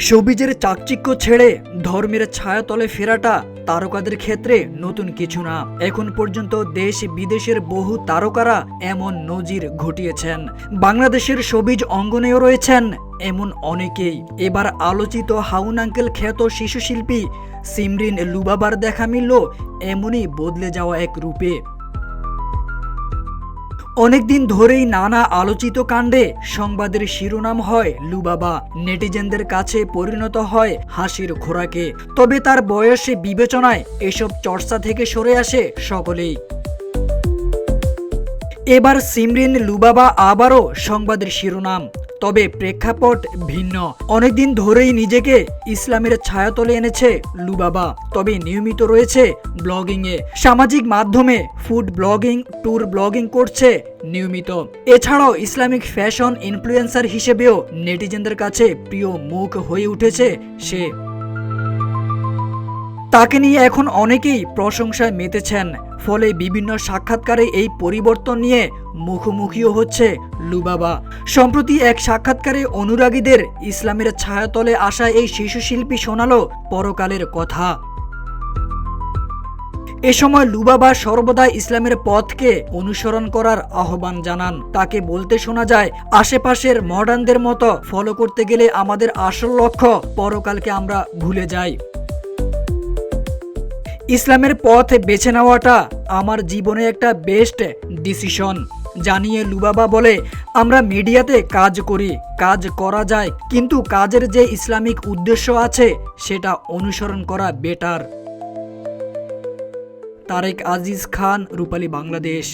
শোবিজের চাকচিক্য ছেড়ে ধর্মের ছায়াতলে ফেরাটা তারকাদের ক্ষেত্রে নতুন কিছু না। এখন পর্যন্ত দেশ বিদেশের বহু তারকারা এমন নজির ঘটিয়েছেন। বাংলাদেশের শোবিজ অঙ্গনেও রয়েছেন এমন অনেকেই। এবার আলোচিত হাউন আঙ্কেল খ্যাত শিশু শিল্পী সিমরিন লুবাবার দেখা মিলল এমনই বদলে যাওয়া এক রূপে। অনেকদিন ধরেই নানা আলোচিত কাণ্ডে সংবাদের শিরোনাম হয় লুবাবা, নেটিজেনদের কাছে পরিণত হয় হাসির খোরাকে। তবে তার বয়সে বিবেচনায় এসব চর্চা থেকে সরে আসে সকলেই। এবার সিমরিন লুবাবা আবারও সংবাদের শিরোনাম, তবে প্রেক্ষাপট ভিন্ন। অনেকদিন ধরেই নিজেকে ইসলামের ছায়াতলে এনেছে লুবাবা, তবে নিয়মিত রয়েছে ব্লগিংয়ে। সামাজিক মাধ্যমে ফুড ব্লগিং, ট্যুর ব্লগিং করছে নিয়মিত। এছাড়াও ইসলামিক ফ্যাশন ইনফ্লুয়েন্সার হিসেবেও নেটিজেনদের কাছে প্রিয় মুখ হয়ে উঠেছে সে। তাকে নিয়ে এখন অনেকেই প্রশংসায় মেতেছেন। ফলে বিভিন্ন সাক্ষাৎকারে এই পরিবর্তন নিয়ে মুখোমুখিও হচ্ছে লুবাবা। সম্প্রতি এক সাক্ষাৎকারে অনুরাগীদের ইসলামের ছায়াতলে আসা এই শিশু শিল্পী শোনালো পরকালের কথা। এ সময় লুবাবা সর্বদা ইসলামের পথকে অনুসরণ করার আহ্বান জানান। তাকে বলতে শোনা যায়, আশেপাশের মডার্নদের মতো ফলো করতে গেলে আমাদের আসল লক্ষ্য পরকালকে আমরা ভুলে যাই। ইসলামের পথ বেছে নেওয়াটা আমার জীবনে একটা বেস্ট ডিসিশন জানিয়ে লুবাবা বলে, আমরা মিডিয়াতে কাজ করি, কাজ করা যায়, কিন্তু কাজের যে ইসলামিক উদ্দেশ্য আছে সেটা অনুসরণ করা বেটার। তারেক আজিজ খান, রূপালী বাংলাদেশ।